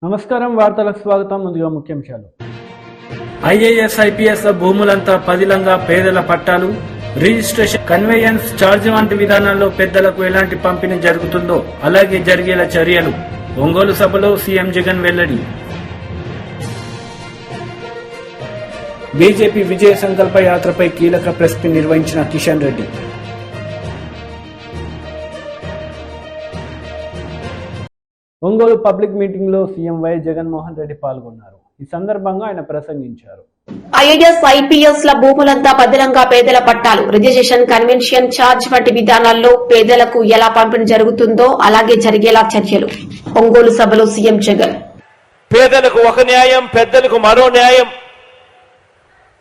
నమస్కారం, వార్తలకు స్వాగతం. ముందుగా ముఖ్యాంశాలు. ఐఏఎస్ ఐపీఎస్ భూములంతా పదిలంగా పేదల పట్టాలు, రిజిస్ట్రేషన్, కన్వేయన్స్ ఛార్జ్ వంటి విధానాల్లో పెద్దలకు ఎలాంటి పంపిణీ జరుగుతుందో అలాగే జరిగేలా చర్యలు. ఒంగోలు సభలో సీఎం జగన్ వెల్లడి. బీజేపీ విజయ సంకల్ప యాత్రపై కీలక ప్రెస్ మీట్ నిర్వహించిన కిషన్ రెడ్డి. ఒంగోలు పబ్లిక్ మీటింగ్ లో సీఎం వైఎస్ జగన్మోహన్ రెడ్డి పాల్గొన్నారు. ఈ సందర్భంగా ఆయన ప్రసంగించారు. ఐఏఎస్ ఐపీఎస్ ల భూములంతా పదిలంగా పేదల పట్టాలు, రిజిస్ట్రేషన్, కన్వెన్షన్ ఛార్జ్ వంటి విధానాల్లో పేదలకు ఎలా పంపిణీ జరుగుతుందో అలాగే జరిగేలా చర్యలు. ఒంగోలు సభలో సీఎం జగన్. పేదలకు ఒక న్యాయం, పెద్దలకు మరో న్యాయం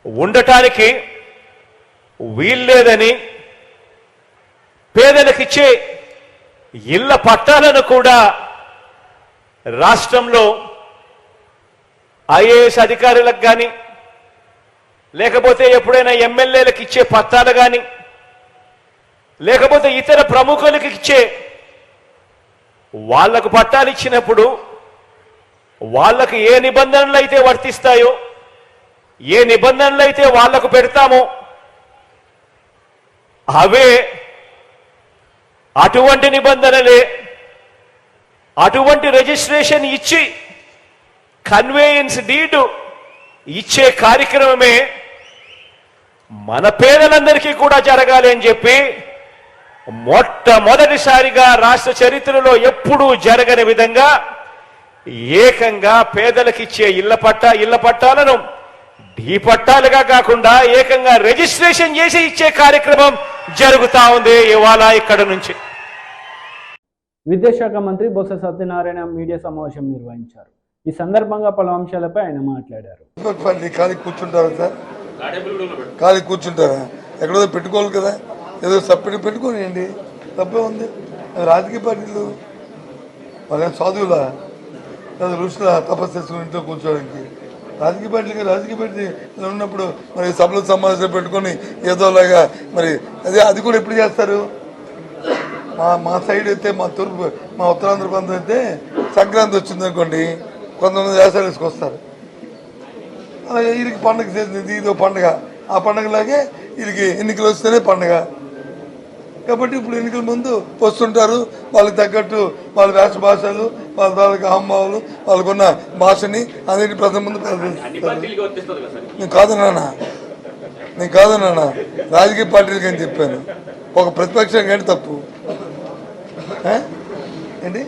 ఉండటానికి వీల్లేదని పేదలకిచ్చే ఇళ్ల పట్టాలను కూడా రాష్ట్రంలో ఐఏఎస్ అధికారులకు కానీ లేకపోతే ఎప్పుడైనా ఎమ్మెల్యేలకు ఇచ్చే పట్టాలు కానీ లేకపోతే ఇతర ప్రముఖులకు ఇచ్చే వాళ్లకు పట్టాలు ఇచ్చినప్పుడు వాళ్లకు ఏ నిబంధనలు అయితే వర్తిస్తాయో, ఏ నిబంధనలు అయితే వాళ్లకు పెడతామో అవే అటువంటి నిబంధనలే, అటువంటి రిజిస్ట్రేషన్ ఇచ్చి కన్వేయన్స్ డీడ్ ఇచ్చే కార్యక్రమమే మన పేదలందరికీ కూడా జరగాలి అని చెప్పి మొట్టమొదటిసారిగా రాష్ట్ర చరిత్రలో ఎప్పుడూ జరగని విధంగా ఏకంగా పేదలకిచ్చే ఇళ్ల పట్టాలను ఢీ పట్టాలుగా కాకుండా ఏకంగా రిజిస్ట్రేషన్ చేసి ఇచ్చే కార్యక్రమం జరుగుతా ఉంది ఇవాళ ఇక్కడ నుంచి. విద్యాశాఖ మంత్రి బొత్స సత్యనారాయణ మీడియా సమావేశం నిర్వహించారు. ఈ సందర్భంగా పలు అంశాలపై ఆయన మాట్లాడారు. ఖాళీ కూర్చుంటారా సార్? ఖాళీ కూర్చుంటారా? ఎక్కడో పెట్టుకోవాలి కదా, ఏదో సపరేట్ పెట్టుకోనియండి, తప్పే ఉంది. రాజకీయ పార్టీలు వాళ్ళ సాధువులా లేదా ఋషుల తపస్సు చేసుకుని ఇంట్లో కూర్చోడానికి రాజకీయ పార్టీ ఉన్నప్పుడు మరి సభలో సమావేశాలు పెట్టుకొని ఏదోలాగా మరి అది కూడా ఎప్పుడు చేస్తారు? మా సైడ్ అయితే మా ఉత్తరాంధ్ర ప్రాంతం అయితే సంక్రాంతి వచ్చిందనుకోండి, కొంతమంది వ్యవసాయాలు వేసుకొస్తారు. అలాగే వీరికి పండుగ చేసింది, ఇదో పండుగ. ఆ పండుగలాగే వీరికి ఎన్నికలు వస్తేనే పండుగ. కాబట్టి ఇప్పుడు ఎన్నికల ముందు వస్తుంటారు, వాళ్ళకి తగ్గట్టు వాళ్ళ రాష్ట్ర భాషలు, వాళ్ళ తాలూకు అహంభావాలు, వాళ్ళకున్న భాషని అన్నిటి ప్రజల ముందు నేను కాదన్నా రాజకీయ పార్టీలకి అని చెప్పాను. ఒక ప్రతిపక్షం కానీ తప్పు ఏంటి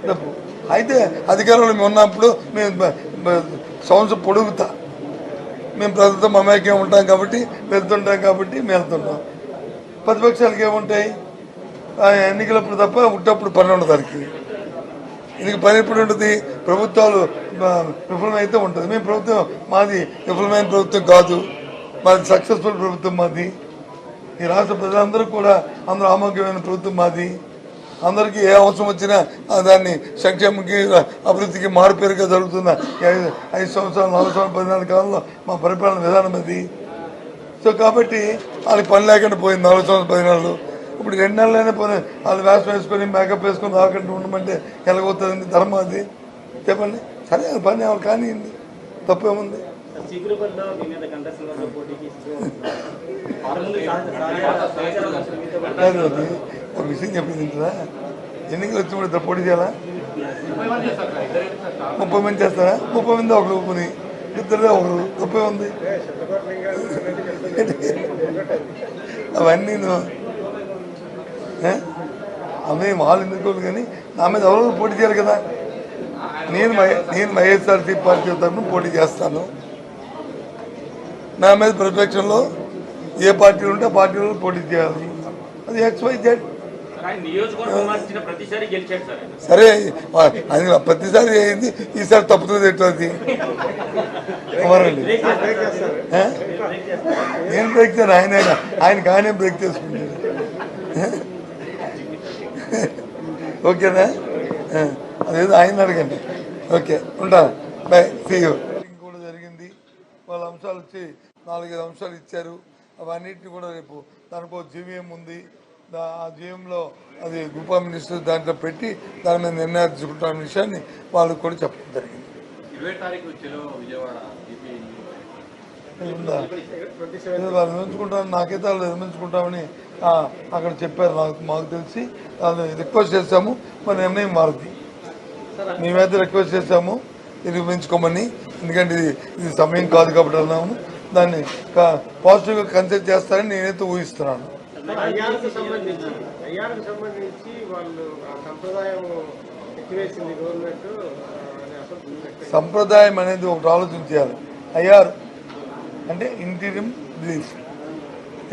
తప్పు అయితే అధికారంలో మేము ఉన్నప్పుడు మేము సంవత్సరం పొడుగుతా మేము ప్రజలతో మమేక్యం ఉంటాం కాబట్టి వెళ్తుంటాం కాబట్టి మేము వెళ్తుంటాం. ప్రతిపక్షాలకి ఏముంటాయి? ఎన్నికలప్పుడు తప్ప ఉట్టప్పుడు పని ఉండదు. దానికి దీనికి పని ఎప్పుడు ఉంటుంది? ప్రభుత్వాలు విఫలమైతే ఉంటుంది. మేము ప్రభుత్వం మాది విఫలమైన ప్రభుత్వం కాదు, మాది సక్సెస్ఫుల్ ప్రభుత్వం మాది. ఈ రాష్ట్ర ప్రజలందరూ కూడా అందరూ ఆమోగ్యమైన ప్రభుత్వం మాది. అందరికీ ఏ అవసరం వచ్చినా దాన్ని సంక్షేమకి అభివృద్ధికి మారుపేరుగా జరుగుతున్న 5 సంవత్సరాలు 4 సంవత్సరాలు 14 కాలంలో మా పరిపాలన విధానం అది. సో కాబట్టి వాళ్ళకి పని లేకుండా పోయింది 4 సంవత్సరాలు 14. ఇప్పుడు 2 నెలలైనా పోయి వాళ్ళు వేషం వేసుకొని మేకప్ వేసుకొని రాకుండా ఉండమంటే ఎలాగవుతుంది? ధర్మం అది? చెప్పండి. సరే పని వాళ్ళు కానివ్వండి, తప్పేముంది? ఒక విషయం చెప్పింది ఇంటరా, ఎన్నికలు వచ్చినప్పుడు పోటీ చేయాలా? 30 మంది చేస్తారా? 30 మంది ఒకరు ఊపుని, ఇద్దరుగా ఒకరు, తప్పే ఉంది? అవన్నీ అవి వాళ్ళు ఎందుకోవాలి, కానీ నా మీద ఎవరు పోటీ చేయాలి కదా. నేను వైఎస్ఆర్సీ పార్టీ తరఫున పోటీ చేస్తాను. నా మీద ప్రతిపక్షంలో ఏ పార్టీలు ఉంటే ఆ పార్టీలో పోటీ చేయాలి. అది XYZ. సరే అది ప్రతిసారి అయింది, ఈసారి తప్పుతుంది ఎట్లది? నేను బ్రేక్ చేయాలి, ఆయనకి ఆయనే బ్రేక్ చేసుకుంటాడు. ఓకేనా? అదేదో ఆయన అడగండి. ఓకే, ఉంటాను. Bye, see you. కూడా జరిగింది. వాళ్ళ అంశాలు వచ్చి 4-5 అంశాలు ఇచ్చారు. అవన్నిటిని కూడా రేపు దానికో జీవీఎం ఉంది, ఆ జీఎంలో అది గ్రూప్ ఆఫ్ మినిస్టర్స్ దాంట్లో పెట్టి దాని మీద నిర్ణయాలు తీసుకుంటున్న విషయాన్ని వాళ్ళకి కూడా చెప్పడం జరిగింది. 20 తారీఖు చెలో విజయవాడ వాళ్ళు నిర్మించుకుంటామని నాకైతే వాళ్ళు నిర్మించుకుంటామని అక్కడ చెప్పారు. మాకు తెలిసి వాళ్ళు రిక్వెస్ట్ చేశాము, మరి నిర్ణయం మారుద్ది. మేమైతే రిక్వెస్ట్ చేశాము నిర్మించుకోమని, ఎందుకంటే ఇది సమయం కాదు కాబట్టి అన్నాము. దాన్ని పాజిటివ్గా కన్సిడర్ చేస్తారని నేనైతే ఊహిస్తున్నాను. సంప్రదాయం అనేది ఒకటి ఆలోచించాలి. ఐఆర్ అంటే ఇంటీరియం రిలీఫ్.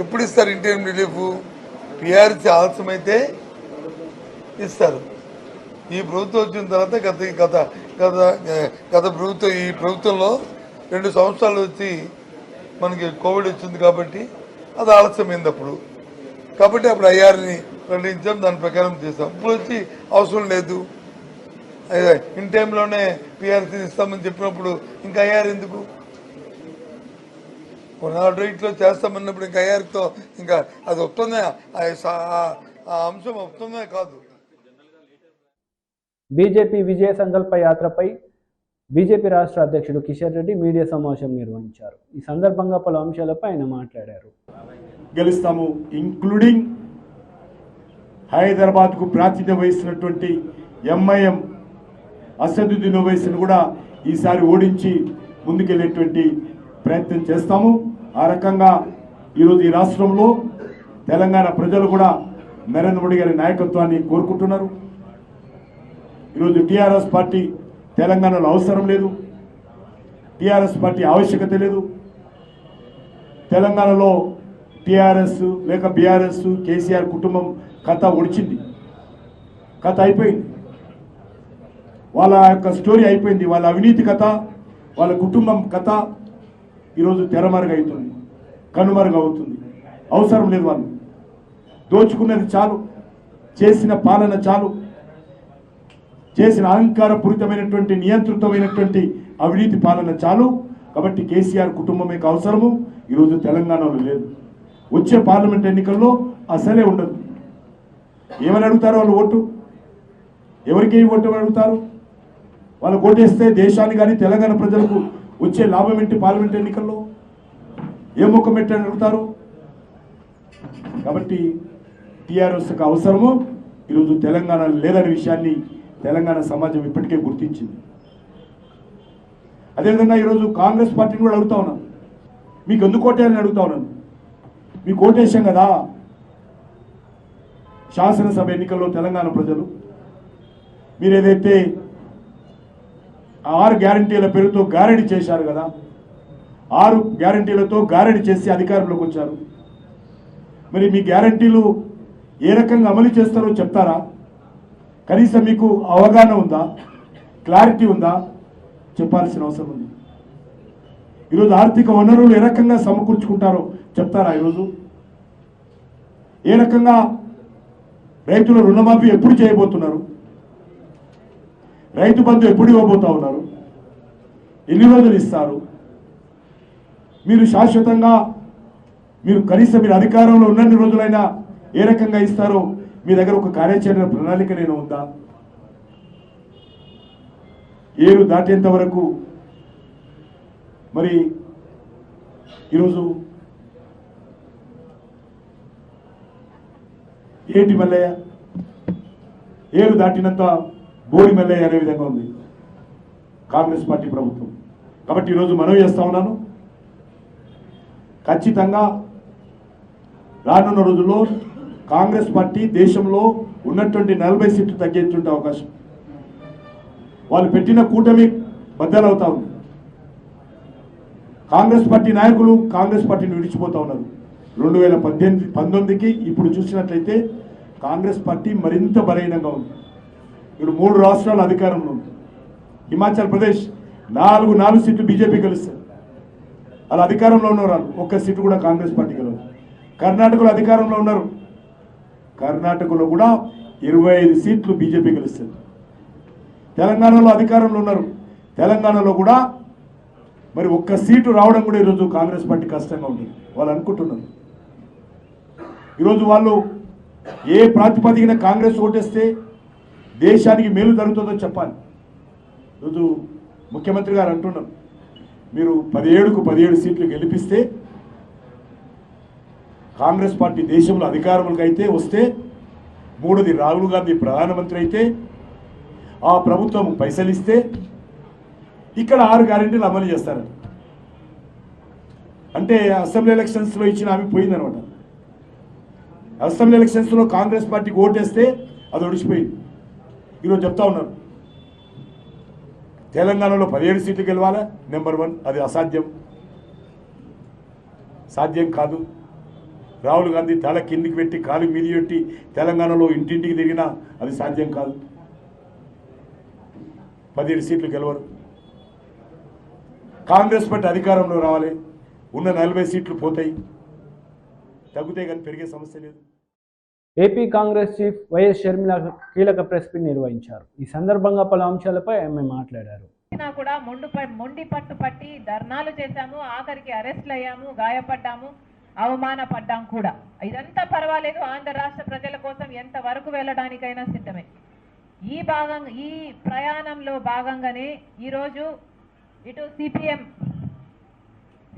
ఎప్పుడు ఇస్తారు ఇంటీరియం రిలీఫ్? పిఆర్సీ ఆలస్యమైతే ఇస్తారు. ఈ ప్రభుత్వం వచ్చిన తర్వాత గత ప్రభుత్వం, ఈ ప్రభుత్వంలో 2 సంవత్సరాలు వచ్చి మనకి కోవిడ్ వచ్చింది కాబట్టి అది ఆలస్యమైంది అప్పుడు. కాబట్టి అప్పుడు ఐఆర్ని ప్రకటించాం, దాని ప్రకారం చేస్తాం. ఇప్పుడు వచ్చి అవసరం లేదు, ఇన్ టైంలోనే పిఆర్సీ ఇస్తామని చెప్పినప్పుడు ఇంకా ఐఆర్ ఎందుకు? కొన్నాళ్ళు రేట్లో చేస్తామన్నప్పుడు ఇంకా ఐఆర్తో ఇంకా అది వస్తుందే, ఆ అంశం వస్తుందే కాదు. బీజేపీ విజయ సంకల్ప యాత్రపై బీజేపీ రాష్ట్ర అధ్యక్షుడు కిషన్ రెడ్డి మీడియా సమావేశం నిర్వహించారు. ఈ సందర్భంగా పలు అంశాలపై ఆయన మాట్లాడారు. గెలుస్తాము, ఇంక్లూడింగ్ హైదరాబాద్కు ప్రాతినిధ్యం వహిస్తున్నటువంటి ఎంఐఎం అసదుద్దీన్ ఓవైసీని కూడా ఈసారి ఓడించి ముందుకెళ్లేటువంటి ప్రయత్నం చేస్తాము. ఆ రకంగా ఈరోజు ఈ రాష్ట్రంలో తెలంగాణ ప్రజలు కూడా నరేంద్ర మోడీ గారి నాయకత్వాన్ని కోరుకుంటున్నారు. ఈరోజు టీఆర్ఎస్ పార్టీ తెలంగాణలో అవసరం లేదు, టీఆర్ఎస్ పార్టీ ఆవశ్యకత లేదు. తెలంగాణలో టీఆర్ఎస్ లేక బీఆర్ఎస్ కేసీఆర్ కుటుంబం కథ ఒడిచింది, కథ అయిపోయింది. వాళ్ళ యొక్క స్టోరీ అయిపోయింది. వాళ్ళ అవినీతి కథ, వాళ్ళ కుటుంబం కథ ఈరోజు తెరమరుగవుతుంది, కనుమరుగవుతుంది. అవసరం లేదు. వాళ్ళు దోచుకున్నది చాలు, చేసిన పాలన చాలు, చేసిన అహంకారపూరితమైనటువంటి నియంత్రితమైనటువంటి అవినీతి పాలన చాలు. కాబట్టి కేసీఆర్ కుటుంబమే అవసరము ఈరోజు తెలంగాణలో లేదు. వచ్చే పార్లమెంట్ ఎన్నికల్లో అసలే ఉండదు. ఏమని అడుగుతారు వాళ్ళు? ఓటు ఎవరికి ఓటు అడుగుతారు? వాళ్ళు ఓటేస్తే దేశాన్ని కానీ తెలంగాణ ప్రజలకు వచ్చే లాభం ఏంటి? పార్లమెంట్ ఎన్నికల్లో ఏ ముఖం పెట్టని అడుగుతారు. కాబట్టి టీఆర్ఎస్కి అవసరము ఈరోజు తెలంగాణ లేదనే విషయాన్ని తెలంగాణ సమాజం ఇప్పటికే గుర్తించింది. అదేవిధంగా ఈరోజు కాంగ్రెస్ పార్టీని కూడా అడుగుతా ఉన్నాను, మీకు ఎందుకు ఓటేయాలని అడుగుతా ఉన్నాను. మీకు ఓటేసాం కదా శాసనసభ ఎన్నికల్లో తెలంగాణ ప్రజలు. మీరు ఏదైతే 6 గ్యారంటీల పేరుతో గారడీ చేశారు కదా, 6 గ్యారంటీలతో గారడీ చేసి అధికారంలోకి వచ్చారు. మరి మీ గ్యారంటీలు ఏ రకంగా అమలు చేస్తారో చెప్తారా? కనీసం మీకు అవగాహన ఉందా? క్లారిటీ ఉందా? చెప్పాల్సిన అవసరం ఉంది. ఈరోజు ఆర్థిక వనరులు ఏ రకంగా సమకూర్చుకుంటారో చెప్తారా? ఈరోజు ఏ రకంగా రైతుల రుణమాఫీ ఎప్పుడు చేయబోతున్నారు? రైతు బంధు ఎప్పుడు ఇవ్వబోతా ఉన్నారు? ఎన్ని రోజులు ఇస్తారు? మీరు శాశ్వతంగా మీరు కనీసం మీరు అధికారంలో ఉన్నన్ని రోజులైనా ఏ రకంగా ఇస్తారో మీ దగ్గర ఒక కార్యాచరణ ప్రణాళిక నేను ఉందా? ఏరు దాటేంత వరకు మరి ఈరోజు ఏటి మల్లయ్య, ఏరు దాటినంత బోడి మల్లయ్య అనే విధంగా ఉంది కాంగ్రెస్ పార్టీ ప్రభుత్వం. కాబట్టి ఈరోజు మనవి చేస్తా ఉన్నాను, ఖచ్చితంగా రానున్న రోజుల్లో కాంగ్రెస్ పార్టీ దేశంలో ఉన్నటువంటి 40 సీట్లు తగ్గించుంటే అవకాశం. వాళ్ళు పెట్టిన కూటమి బద్దలవుతా ఉంది. కాంగ్రెస్ పార్టీ నాయకులు కాంగ్రెస్ పార్టీని విడిచిపోతా ఉన్నారు. 2019కి ఇప్పుడు చూసినట్లయితే కాంగ్రెస్ పార్టీ మరింత బలహీనంగా ఉంది. ఇప్పుడు 3 రాష్ట్రాల అధికారంలో ఉంది. హిమాచల్ ప్రదేశ్ 4 సీట్లు బీజేపీ గెలుస్తారు. వాళ్ళు అధికారంలో ఉన్నారు, ఒక్క సీటు కూడా కాంగ్రెస్ పార్టీ గెలవదు. కర్ణాటకలో అధికారంలో ఉన్నారు, కర్ణాటకలో కూడా 25 సీట్లు బీజేపీ గెలుస్తుంది. తెలంగాణలో అధికారంలో ఉన్నారు, తెలంగాణలో కూడా మరి ఒక్క సీటు రావడం కూడా ఈరోజు కాంగ్రెస్ పార్టీ కష్టంగా ఉంటుంది. వాళ్ళు అనుకుంటున్నారు ఈరోజు వాళ్ళు ఏ ప్రాతిపదికన కాంగ్రెస్ ఓటేస్తే దేశానికి మేలు జరుగుతుందో చెప్పాలి. రోజు ముఖ్యమంత్రి గారు అంటున్నారు, మీరు 17కు 17 సీట్లు గెలిపిస్తే కాంగ్రెస్ పార్టీ దేశంలో అధికారంలోకి అయితే వస్తే, మూడోది రాహుల్ గాంధీ ప్రధానమంత్రి అయితే, ఆ ప్రభుత్వం పైసలు ఇస్తే ఇక్కడ 6 గ్యారెంటీలు అమలు చేస్తారు. అంటే అసెంబ్లీ ఎలక్షన్స్లో ఇచ్చిన హామీ పోయిందనమాట. అసెంబ్లీ ఎలక్షన్స్లో కాంగ్రెస్ పార్టీకి ఓటేస్తే అది ఒడిచిపోయింది. ఈరోజు చెప్తా ఉన్నారు తెలంగాణలో 17 సీట్లు గెలవాలా, నెంబర్ 1, అది అసాధ్యం, సాధ్యం కాదు. రాహుల్ గాంధీ తల కిందికి పెట్టి కాలు మీది పెట్టి తెలంగాణలో ఇంటింటికి తిరిగినా అది సాధ్యం కాదు. 17 సీట్లు గెలవరు. కాంగ్రెస్ పార్టీ అధికారంలో రావాలి, ఉన్న 40 సీట్లు పోతాయి, తగ్గుతాయి కానీ పెరిగే సమస్య లేదు. AP Congress chief YS Sharmila కీలక ప్రెస్ మీట్ నిర్వహించారు. ఈ సందర్భంగా పలు అంశాలపై ఆమె మాట్లాడారు. కూడా మొండి పట్టు పట్టి ధర్నాలు చేశాము, ఆఖరికి అరెస్ట్లు అయ్యాము, గాయపడ్డాము, అవమానపడ్డాం కూడా. ఇదంతా పర్వాలేదు, ఆంధ్ర రాష్ట్ర ప్రజల కోసం ఎంత వరకు వెళ్ళడానికైనా సిద్ధమే. ఈ ప్రయాణంలో భాగంగానే ఈరోజు ఇటు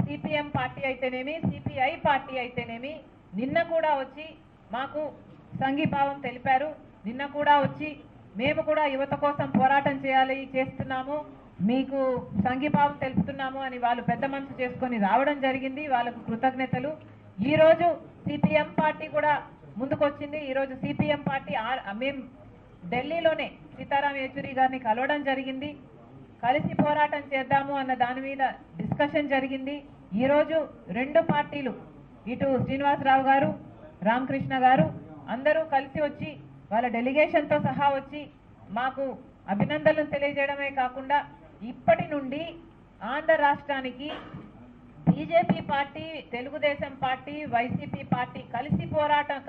సిపిఎం పార్టీ అయితేనేమి, సిపిఐ పార్టీ అయితేనేమి నిన్న కూడా వచ్చి మాకు సంఘీభావం తెలిపారు. నిన్న కూడా వచ్చి మేము కూడా యువత కోసం పోరాటం చేస్తున్నాము, మీకు సంఘీభావం తెలుపుతున్నాము అని వాళ్ళు పెద్ద మనసు చేసుకొని రావడం జరిగింది. వాళ్ళకు కృతజ్ఞతలు. ఈరోజు సిపిఎం పార్టీ కూడా ముందుకొచ్చింది. ఈరోజు సిపిఎం పార్టీ మేము ఢిల్లీలోనే సీతారాం యేచూరి గారిని కలవడం జరిగింది. కలిసి పోరాటం చేద్దాము అన్న దాని మీద డిస్కషన్ జరిగింది. ఈరోజు 2 పార్టీలు, ఇటు శ్రీనివాసరావు గారు, రామకృష్ణ గారు అందరూ కలిసి వచ్చి వాళ్ళ డెలిగేషన్తో సహా వచ్చి మాకు అభినందనలు తెలియజేయడమే కాకుండా ఇప్పటి నుండి ఆంధ్ర రాష్ట్రానికి BJP party, Telugu Desam party, YCP party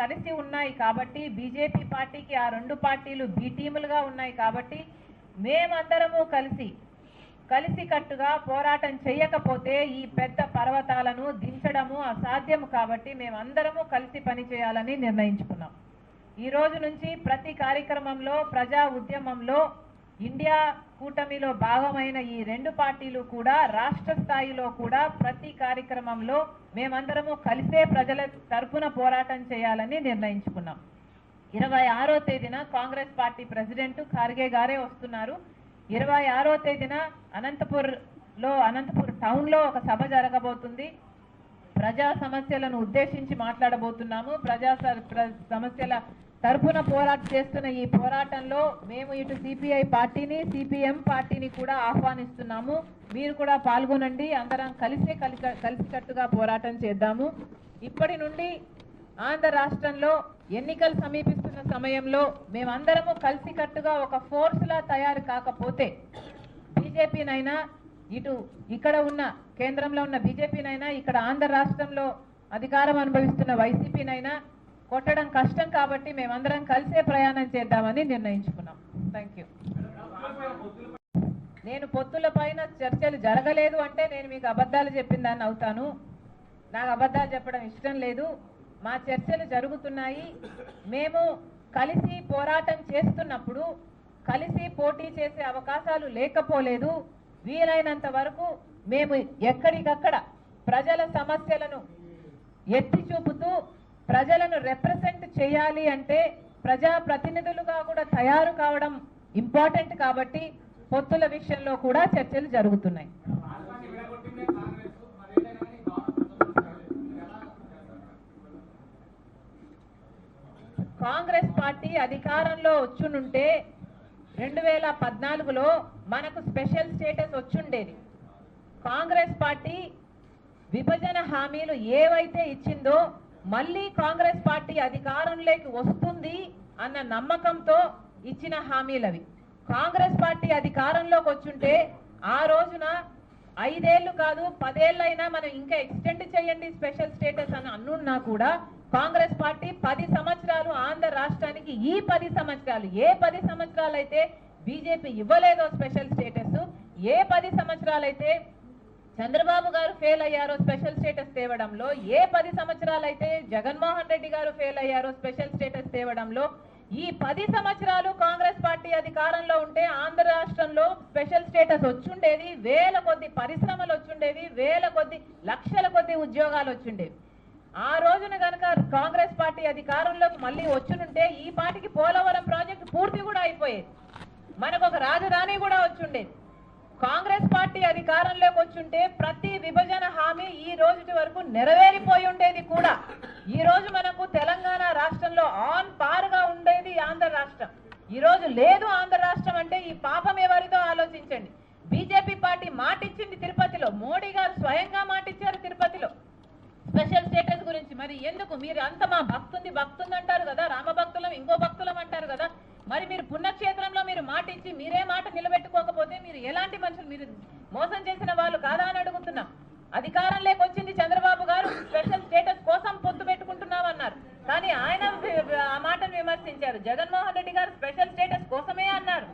కలిసి ఉన్నాయి కాబట్టి, బీజేపీ పార్టీకి ఆ 2 పార్టీలు బి టీములుగా ఉన్నాయి కాబట్టి మేమందరము కలిసికట్టుగా పోరాటం చేయకపోతే ఈ పెద్ద పర్వతాలను దించడము అసాధ్యం. కాబట్టి మేమందరము కలిసి పనిచేయాలని నిర్ణయించుకున్నాం. ఈ రోజు నుంచి ప్రతి కార్యక్రమంలో, ప్రజా ఉద్యమంలో, ఇండియా కూటమిలో భాగమైన ఈ 2 పార్టీలు కూడా రాష్ట్ర స్థాయిలో కూడా ప్రతి కార్యక్రమంలో మేమందరము కలిసే ప్రజల తరఫున పోరాటం చేయాలని నిర్ణయించుకున్నాం. 26వ తేదీన కాంగ్రెస్ పార్టీ ప్రెసిడెంట్ ఖార్గే గారే వస్తున్నారు. 26వ తేదీన అనంతపూర్ టౌన్లో ఒక సభ జరగబోతుంది. ప్రజా సమస్యలను ఉద్దేశించి మాట్లాడబోతున్నాము. ప్రజా సమస్యల తరపున పోరాటం చేస్తున్న ఈ పోరాటంలో మేము ఇటు సిపిఐ పార్టీని, సిపిఎం పార్టీని కూడా ఆహ్వానిస్తున్నాము. మీరు కూడా పాల్గొనండి, అందరం కలిసికట్టుగా పోరాటం చేద్దాము. ఇప్పటి నుండి ఆంధ్ర రాష్ట్రంలో ఎన్నికలు సమీపిస్తున్న సమయంలో మేమందరము కలిసికట్టుగా ఒక ఫోర్స్లా తయారు కాకపోతే బీజేపీనైనా, ఇక్కడ ఉన్న కేంద్రంలో ఉన్న బీజేపీనైనా, ఇక్కడ ఆంధ్ర రాష్ట్రంలో అధికారం అనుభవిస్తున్న వైసీపీనైనా కొట్టడం కష్టం. కాబట్టి మేమందరం కలిసే ప్రయాణం చేద్దామని నిర్ణయించుకున్నాం. Thank you. నేను పొత్తుల పైన చర్చలు జరగలేదు అంటే నేను మీకు అబద్ధాలు చెప్పిందాన్ని అవుతాను. నాకు అబద్ధాలు చెప్పడం ఇష్టం లేదు. మా చర్చలు జరుగుతున్నాయి. మేము కలిసి పోరాటం చేస్తున్నప్పుడు కలిసి పోటీ చేసే అవకాశాలు లేకపోలేదు. వీలైనంత వరకు మేము ఎక్కడికక్కడ ప్రజల సమస్యలను ఎత్తి చూపుతూ ప్రజలను రిప్రజెంట్ చేయాలి అంటే ప్రజా ప్రతినిధులుగా కూడా తయారు కావడం ఇంపార్టెంట్. కాబట్టి పొత్తుల విషయంలో కూడా చర్చలు జరుగుతున్నాయి. కాంగ్రెస్ పార్టీ అధికారంలో వచ్చునుంటే 2014లో మనకు స్పెషల్ స్టేటస్ వచ్చుండేది. కాంగ్రెస్ పార్టీ విభజన హామీలు ఏవైతే ఇచ్చిందో మళ్ళీ కాంగ్రెస్ పార్టీ అధికారంలోకి వస్తుంది అన్న నమ్మకంతో ఇచ్చిన హామీలవి. కాంగ్రెస్ పార్టీ అధికారంలోకి వచ్చుంటే ఆ రోజున 5 ఏళ్ళు కాదు 10 ఏళ్ళైనా మనం ఇంకా ఎక్స్టెండ్ చేయండి స్పెషల్ స్టేటస్ అని అన్నున్నా కూడా కాంగ్రెస్ పార్టీ 10 సంవత్సరాలు ఆంధ్ర రాష్ట్రానికి, ఈ 10 సంవత్సరాలు ఏ 10 సంవత్సరాలు అయితే బీజేపీ ఇవ్వలేదో స్పెషల్ స్టేటస్, ఏ 10 సంవత్సరాలు అయితే చంద్రబాబు గారు ఫెయిల్ అయ్యారో స్పెషల్ స్టేటస్ తేవడంలో, ఏ 10 సంవత్సరాలైతే జగన్మోహన్ రెడ్డి గారు ఫెయిల్ అయ్యారో స్పెషల్ స్టేటస్ తేవడంలో, ఈ 10 సంవత్సరాలు కాంగ్రెస్ పార్టీ అధికారంలో ఉంటే ఆంధ్ర రాష్ట్రంలో స్పెషల్ స్టేటస్ వచ్చుండేది, వేల కొద్ది పరిశ్రమలు వచ్చుండేవి, వేల కొద్ది లక్షల కొద్ది ఉద్యోగాలు వచ్చుండేవి. ఆ రోజున గనక కాంగ్రెస్ పార్టీ అధికారంలోకి మళ్ళీ వచ్చునుంటే ఈ పార్టీకి పోలవరం ప్రాజెక్టు పూర్తి కూడా అయిపోయేది, మనకు ఒక రాజధాని కూడా వచ్చుండేది. కాంగ్రెస్ పార్టీ అధికారంలోకి వచ్చుంటే ప్రతి విభజన హామీ ఈ రోజు వరకు నెరవేరిపోయి ఉండేది కూడా. ఈ రోజు మనకు తెలంగాణ రాష్ట్రంలో ఆన్ పారుగా ఉండేది ఆంధ్ర రాష్ట్రం. ఈ రోజు లేదు ఆంధ్ర రాష్ట్రం అంటే ఈ పాపం ఎవరిదో ఆలోచించండి. బీజేపీ పార్టీ మాటిచ్చింది తిరుపతిలో, మోడీ గారు స్వయంగా మాటిచ్చారు తిరుపతిలో స్పెషల్ స్టేటస్ గురించి. మరి ఎందుకు మీరు అంత మా భక్తుంది అంటారు కదా, రామభక్తులం ఇంకో భక్తులం అంటారు కదా, మరి మీరు పుణ్యక్షేత్రంలో మీరు మాట ఇచ్చి మీరే మాట నిలబెట్టుకోకపోతే మీరు ఎలాంటి మనుషులు? మీరు మోసం చేసిన వాళ్ళు కాదా అని అడుగుతున్నాం. అధికారంలోకి వచ్చింది చంద్రబాబు గారు, స్పెషల్ స్టేటస్ కోసం పొత్తు పెట్టుకుంటున్నామన్నారు, కానీ ఆయన ఆ మాటను విమర్శించారు. జగన్మోహన్ రెడ్డి గారు స్పెషల్ స్టేటస్ కోసమే అన్నారు,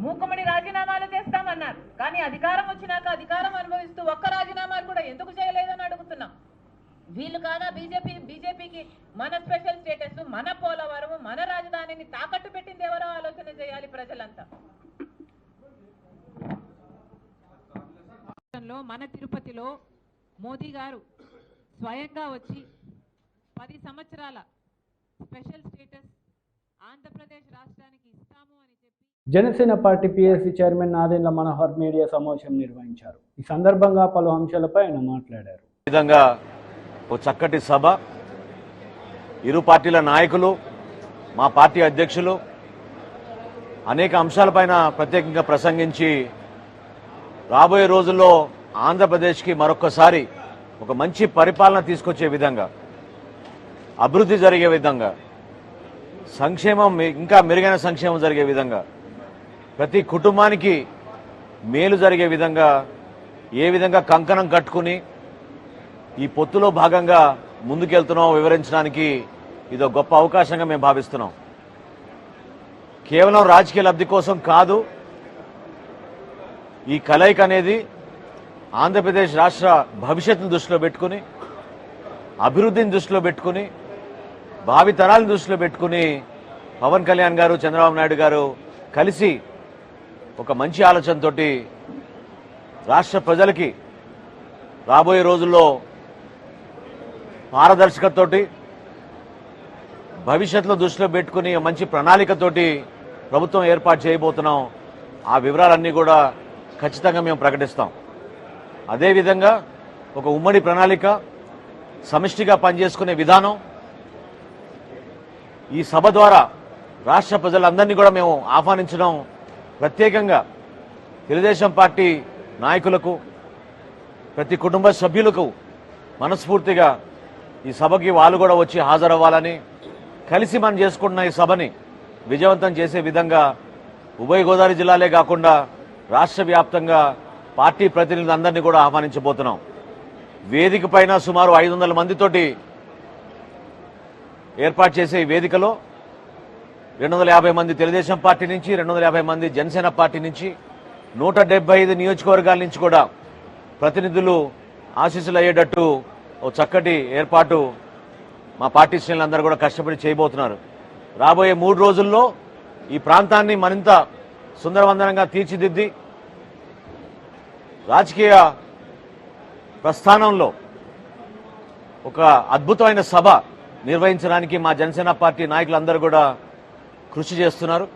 మూకుమ్మడి రాజీనామాలు చేస్తామన్నారు, కానీ అధికారం వచ్చినాక అధికారం అనుభవిస్తూ ఒక్క రాజీనామాలు కూడా ఎందుకు చేయలేదని అడుగుతున్నాం. వీళ్ళు కాదా బీజేపీకి మన స్పెషల్ స్టేటస్, మన పోలవరం, మన రాజధానిని తాకట్టు పెట్టింది ఎవరో ఆలోచన చేయాలి ప్రజలంతా. మన తిరుపతిలో మోదీ గారు స్వయంగా వచ్చి 10 సంవత్సరాల స్పెషల్ స్టేటస్ ఆంధ్రప్రదేశ్ రాష్ట్రానికి ఇస్తాము అని చెప్పి Janasena party PSC chairman Nadendla Manohar media సమావేశం నిర్వహించారు. ఈ సందర్భంగా పలు అంశాలపై ఆయన మాట్లాడారు. ఈ విధంగా ఓ చక్కటి సభ, ఇరు పార్టీల నాయకులు, మా పార్టీ అధ్యక్షులు అనేక అంశాలపైన ప్రత్యేకంగా ప్రసంగించి రాబోయే రోజుల్లో ఆంధ్రప్రదేశ్కి మరొక్కసారి ఒక మంచి పరిపాలన తీసుకొచ్చే విధంగా, అభివృద్ధి జరిగే విధంగా, సంక్షేమం ఇంకా మెరుగైన సంక్షేమం జరిగే విధంగా, ప్రతి కుటుంబానికి మేలు జరిగే విధంగా ఏ విధంగా కంకణం కట్టుకుని ఈ పొత్తులో భాగంగా ముందుకెళ్తున్నామో వివరించడానికి ఇదో గొప్ప అవకాశంగా మేము భావిస్తున్నాం. కేవలం రాజకీయ లబ్ధి కోసం కాదు, ఈ కలయిక అనేది ఆంధ్రప్రదేశ్ రాష్ట్ర భవిష్యత్తును దృష్టిలో పెట్టుకుని, అభివృద్ధిని దృష్టిలో పెట్టుకుని, భావితరాలను దృష్టిలో పెట్టుకుని పవన్ కళ్యాణ్ గారు, చంద్రబాబు నాయుడు గారు కలిసి ఒక మంచి ఆలోచనతోటి రాష్ట్ర ప్రజలకి రాబోయే రోజుల్లో పారదర్శకతతోటి, భవిష్యత్తులో దృష్టిలో పెట్టుకుని మంచి ప్రణాళికతోటి ప్రభుత్వం ఏర్పాటు చేయబోతున్నాం. ఆ వివరాలన్నీ కూడా ఖచ్చితంగా మేము ప్రకటిస్తాం. అదేవిధంగా ఒక ఉమ్మడి ప్రణాళిక, సమిష్టిగా పనిచేసుకునే విధానం ఈ సభ ద్వారా రాష్ట్ర ప్రజలందరినీ కూడా మేము ఆహ్వానించడం, ప్రత్యేకంగా తెలుగుదేశం పార్టీ నాయకులకు, ప్రతి కుటుంబ సభ్యులకు మనస్ఫూర్తిగా ఈ సభకి వాళ్ళు కూడా వచ్చి హాజరవ్వాలని, కలిసి మనం చేసుకుంటున్న ఈ సభని విజయవంతం చేసే విధంగా ఉభయ గోదావరి జిల్లాలే కాకుండా రాష్ట్ర వ్యాప్తంగా పార్టీ ప్రతినిధులందరినీ కూడా ఆహ్వానించబోతున్నాం. వేదిక పైన సుమారు 500 మందితోటి ఏర్పాటు చేసే ఈ వేదికలో 250 మంది తెలుగుదేశం పార్టీ నుంచి, 250 మంది జనసేన పార్టీ నుంచి, 175 నియోజకవర్గాల నుంచి కూడా ప్రతినిధులు ఆశీస్సులు అయ్యేటట్టు ఓ చక్కటి ఏర్పాటు మా పార్టీ శ్రేణులందరూ కూడా కష్టపడి చేయబోతున్నారు. రాబోయే 3 రోజుల్లో ఈ ప్రాంతాన్ని మరింత సుందరవందనంగా తీర్చిదిద్ది రాజకీయ ప్రస్థానంలో ఒక అద్భుతమైన సభ నిర్వహించడానికి మా జనసేన పార్టీ నాయకులందరూ కూడా కృషి చేస్తున్నారు.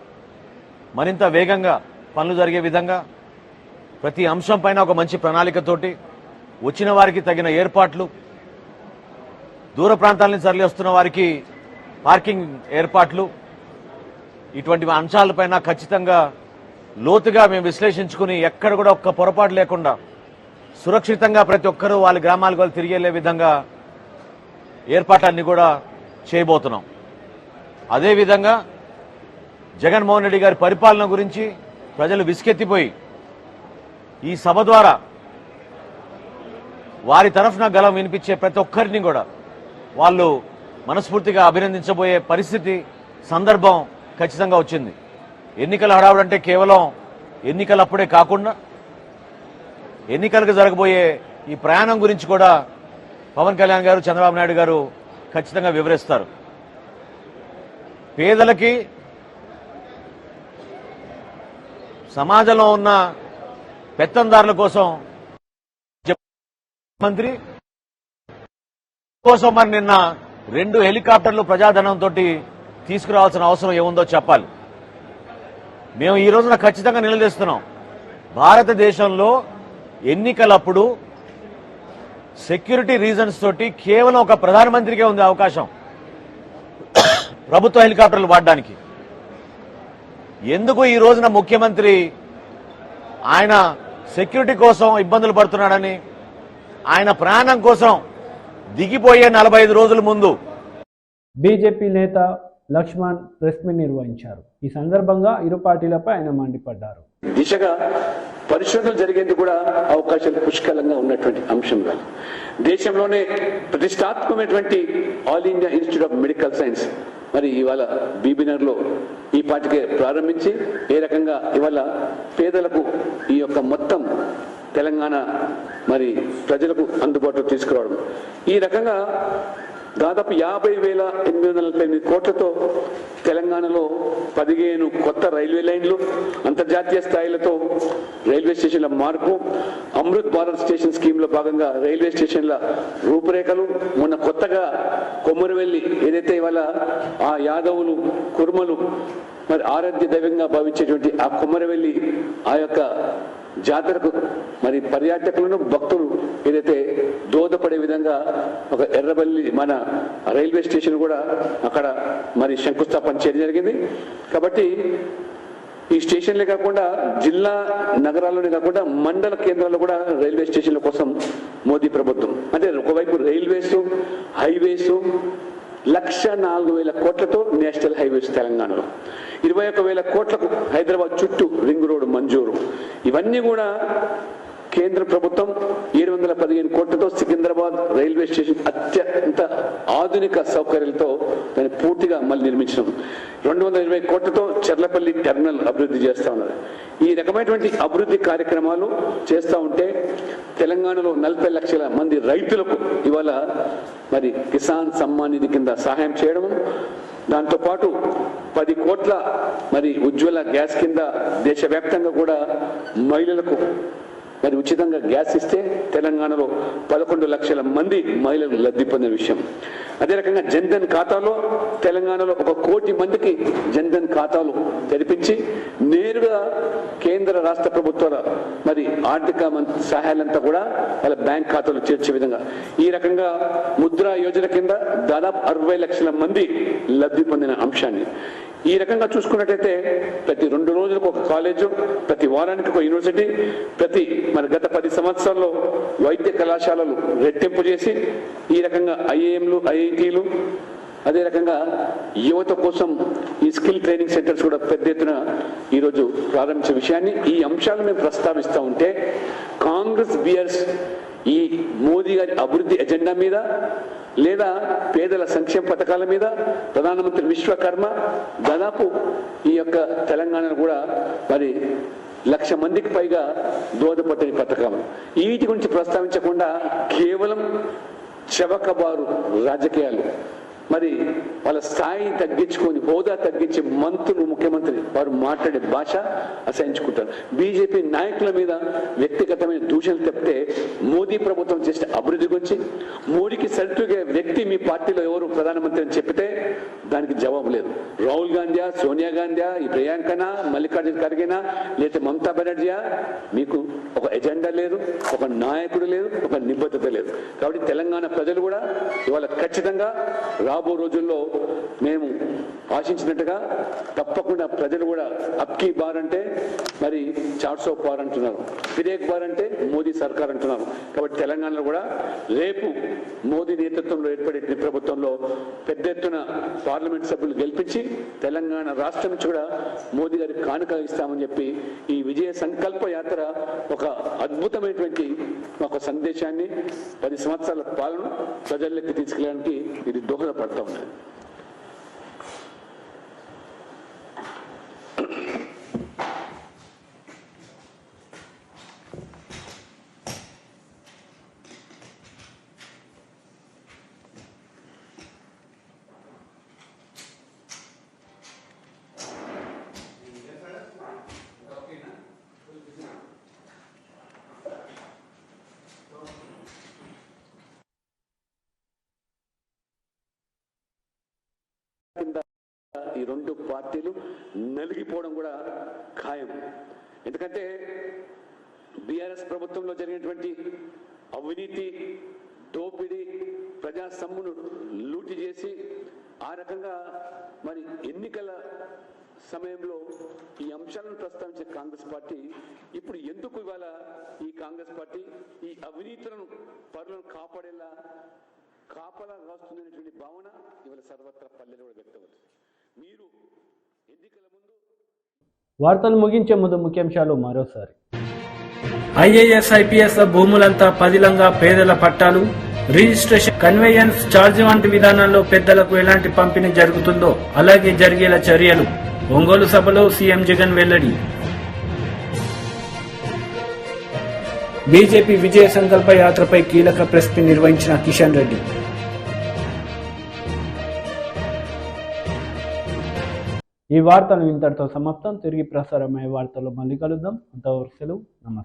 మరింత వేగంగా పనులు జరిగే విధంగా ప్రతి అంశం పైన ఒక మంచి ప్రణాళికతోటి, వచ్చిన వారికి తగిన ఏర్పాట్లు, దూర ప్రాంతాల నుంచి తరలివస్తున్న వారికి పార్కింగ్ ఏర్పాట్లు, ఇటువంటి అంశాలపైన ఖచ్చితంగా లోతుగా మేము విశ్లేషించుకుని ఎక్కడ కూడా ఒక్క పొరపాటు లేకుండా సురక్షితంగా ప్రతి ఒక్కరూ వాళ్ళ గ్రామాలకు వాళ్ళు తిరిగి వెళ్లే విధంగా ఏర్పాట్లన్నీ కూడా చేయబోతున్నాం. అదేవిధంగా జగన్మోహన్ రెడ్డి గారి పరిపాలన గురించి ప్రజలు విసుకెత్తిపోయి ఈ సభ ద్వారా వారి తరఫున గలం వినిపించే ప్రతి ఒక్కరిని కూడా వాళ్ళు మనస్ఫూర్తిగా అభినందించబోయే పరిస్థితి, సందర్భం ఖచ్చితంగా వచ్చింది. ఎన్నికల హడావుడంటే కేవలం ఎన్నికలప్పుడే కాకుండా ఎన్నికలకు జరగబోయే ఈ ప్రయాణం గురించి కూడా పవన్ కళ్యాణ్ గారు, చంద్రబాబు నాయుడు గారు ఖచ్చితంగా వివరిస్తారు. పేదలకి, సమాజంలో ఉన్న పెత్తందారుల కోసం మంత్రి కోసం మరి నిన్న 2 హెలికాప్టర్లు ప్రజాధనంతో తీసుకురావాల్సిన అవసరం ఏముందో చెప్పాలి. మేము ఈ రోజున ఖచ్చితంగా నిలదీస్తున్నాం. భారతదేశంలో ఎన్నికలప్పుడు సెక్యూరిటీ రీజన్స్ తోటి కేవలం ఒక ప్రధానమంత్రికే ఉంది అవకాశం ప్రభుత్వ హెలికాప్టర్లు వాడడానికి. ఎందుకు ఈ రోజున ముఖ్యమంత్రి ఆయన సెక్యూరిటీ కోసం ఇబ్బందులు పడుతున్నాడని, ఆయన ప్రాణం కోసం దిగిపోయే 45 రోజుల ముందు బీజేపీ నేత లక్ష్మణ్ ప్రెస్ మీట్ నిర్వహించారు. ఈ సందర్భంగా ఇరు పార్టీలపై ఆయన మండిపడ్డారు. దిశగా పరిశోధనలు జరిగేందుకు కూడా అవకాశాలు పుష్కలంగా ఉన్నటువంటి అంశంగా దేశంలోనే ప్రతిష్టాత్మకమైనటువంటి all India institute of medical science మరి ఇవాళ బీబీనగర్లో ఈ పాటికే ప్రారంభించి ఏ రకంగా ఇవాళ పేదలకు ఈ యొక్క మొత్తం తెలంగాణ మరి ప్రజలకు అందుబాటులో తీసుకురావడం, ఈ రకంగా దాదాపు 50,848 కోట్లతో తెలంగాణలో 15 కొత్త రైల్వే లైన్లు, అంతర్జాతీయ స్థాయిలతో రైల్వే స్టేషన్ల మార్పు, అమృత్ భారత్ స్టేషన్ స్కీమ్ లో భాగంగా రైల్వే స్టేషన్ల రూపురేఖలు, మొన్న కొత్తగా కొమ్మరవెల్లి ఏదైతే ఇవాళ ఆ యాదవులు, కుర్మలు మరి ఆరాధ్య దైవంగా భావించేటువంటి ఆ కొమ్మరవెల్లి ఆ యొక్క జాతరకు మరి పర్యాటకులను, భక్తులు ఏదైతే దోహదపడే విధంగా ఒక ఎర్రబల్లి మన రైల్వే స్టేషన్ కూడా అక్కడ మరి శంకుస్థాపన చేయడం జరిగింది. కాబట్టి ఈ స్టేషన్లే కాకుండా జిల్లా నగరాల్లోనే కాకుండా మండల కేంద్రాల్లో కూడా రైల్వే స్టేషన్ల కోసం మోదీ ప్రభుత్వం అంటే ఒకవైపు రైల్వేస్, హైవేస్ 1,04,000 కోట్లతో నేషనల్ హైవేస్ తెలంగాణలో, 21,000 కోట్లకు హైదరాబాద్ చుట్టూ రింగ్ రోడ్డు మంజూరు, ఇవన్నీ కూడా కేంద్ర ప్రభుత్వం 715 కోట్లతో సికింద్రాబాద్ రైల్వే స్టేషన్ అత్యంత ఆధునిక సౌకర్యాలతో దాన్ని పూర్తిగా మళ్ళీ నిర్మించడం, 220 కోట్లతో చెర్లపల్లి టెర్మినల్ అభివృద్ధి చేస్తా ఉన్నారు. ఈ రకమైనటువంటి అభివృద్ధి కార్యక్రమాలు చేస్తూ ఉంటే తెలంగాణలో 40 లక్షల మంది రైతులకు ఇవాళ మరి కిసాన్ సమ్మాన్ నిధి కింద సహాయం చేయడం, దాంతోపాటు 10 కోట్ల మరి ఉజ్వల గ్యాస్ కింద దేశవ్యాప్తంగా కూడా మహిళలకు మరి ఉచితంగా గ్యాస్ ఇస్తే తెలంగాణలో 11 లక్షల మంది మహిళలు లబ్ధి పొందిన విషయం. అదే రకంగా జన్ధన్ ఖాతాలో తెలంగాణలో 1 కోటి మందికి జన్ధన్ ఖాతాలు తెరిపించి నేరుగా కేంద్ర రాష్ట్ర ప్రభుత్వాల మరి ఆర్థిక సహాయాలంతా కూడా వాళ్ళ బ్యాంక్ ఖాతాలో చేర్చే విధంగా ఈ రకంగా ముద్రా యోజన కింద దాదాపు 60 లక్షల మంది లబ్ధి పొందిన అంశాన్ని ఈ రకంగా చూసుకున్నట్టయితే ప్రతి 2 రోజులకు ఒక కాలేజు, ప్రతి వారానికి ఒక యూనివర్సిటీ, ప్రతి మరి గత 10 సంవత్సరాల్లో వైద్య కళాశాలలు రెట్టింపు చేసి ఈ రకంగా ఐఐఎంలు, ఐఐటీలు, అదే రకంగా యువత కోసం ఈ స్కిల్ ట్రైనింగ్ సెంటర్స్ కూడా పెద్ద ఎత్తున ఈరోజు ప్రారంభించే విషయాన్ని ఈ అంశాలు మేము ప్రస్తావిస్తూ ఉంటే కాంగ్రెస్ బీఆర్ఎస్ ఈ మోదీ గారి అభివృద్ధి ఎజెండా మీద లేదా పేదల సంక్షేమ పథకాల మీద ప్రధానమంత్రి విశ్వకర్మ దాదాపు ఈ యొక్క తెలంగాణను కూడా మరి 1,00,000 మందికి పైగా దోహదపడ్డ పథకం వీటి గురించి ప్రస్తావించకుండా కేవలం చవకబారు రాజకీయాలు మరి వాళ్ళ స్థాయి తగ్గించుకొని హోదా తగ్గించి మంత్రులు, ముఖ్యమంత్రి వారు మాట్లాడే భాష అసహించుకుంటారు. బీజేపీ నాయకుల మీద వ్యక్తిగతమైన దూషణలు చెప్తే మోదీ ప్రభుత్వం చేసిన అభివృద్ధి గురించి, మోడీకి సరితూగే వ్యక్తి మీ పార్టీలో ఎవరు ప్రధానమంత్రి అని చెప్పితే దానికి జవాబు లేదు. రాహుల్ గాంధీ, సోనియా గాంధీ, ఈ ప్రియాంకనా, మల్లికార్జున ఖర్గేనా, లేదా మమతా బెనర్జీయా, మీకు ఒక ఎజెండా లేదు, ఒక నాయకుడు లేదు, ఒక నిబద్ధత లేదు. కాబట్టి తెలంగాణ ప్రజలు కూడా ఇవాళ ఖచ్చితంగా రాబో రోజుల్లో మేము ఆశించినట్టుగా తప్పకుండా ప్రజలు కూడా అబ్కీ బార్ అంటే మరి 400 పార్ అంటున్నారు, ఫిరేక్ బార్ అంటే మోదీ సర్కార్ అంటున్నారు. కాబట్టి తెలంగాణలో కూడా రేపు మోదీ నేతృత్వంలో ఏర్పడే ప్రభుత్వంలో పెద్ద ఎత్తున పార్లమెంట్ సభ్యులు గెలిపించి తెలంగాణ రాష్ట్రం నుంచి కూడా మోదీ గారికి కానుక ఇస్తామని చెప్పి ఈ విజయ సంకల్ప యాత్ర ఒక అద్భుతమైనటువంటి ఒక సందేశాన్ని 10 సంవత్సరాల పాలన ప్రజల్లోకి తీసుకెళ్ళడానికి ఇది దోహదపడుతుంది. ఈ రెండు పార్టీలు నలిగిపోవడం కూడా ఖాయం. ఎందుకంటే బీఆర్ఎస్ ప్రభుత్వంలో జరిగినటువంటి అవినీతి, దోపిడీ, ప్రజా సొమ్మును లూటి చేసి ఆ రకంగా మరి ఎన్నికల సమయంలో ఈ అంశాలను ప్రస్తావించే కాంగ్రెస్ పార్టీ ఇప్పుడు ఎందుకు ఇవాళ ఈ కాంగ్రెస్ పార్టీ ఈ అవినీతులను పరులను కాపాడేలా కాపలా రాస్తుందనేటువంటి భావన ఇవాళ సర్వత్రా పల్లెలు కూడా వ్యక్తమవుతుంది. మీరు ఎన్నికల ముందు వార్తలు ముగించే ముందు ముఖ్యాంశాలు మరోసారి. ఐఏఎస్ ఐపీఎస్ భూములంతా పదిలంగా పేదల పట్టాలు, రిజిస్ట్రేషన్, కన్వేయన్స్ ఛార్జ్ వంటి విధానాల్లో పెద్దలకు ఎలాంటి పంపిణీ జరుగుతుందో అలాగే జరిగేలా చర్యలు. ఒంగోలు సభలో సీఎం జగన్ వెల్లడి. బీజేపీ విజయ సంకల్ప యాత్రపై కీలక ప్రెస్ మీట్ నిర్వహించిన కిషన్ రెడ్డి. ఈ వార్తలు ఇంతటితో సమాప్తం. తిరిగి ప్రసారమయ్యే వార్తల్లో మళ్ళీ కలుద్దాం. అంతవరకు సెలవు. నమస్తే.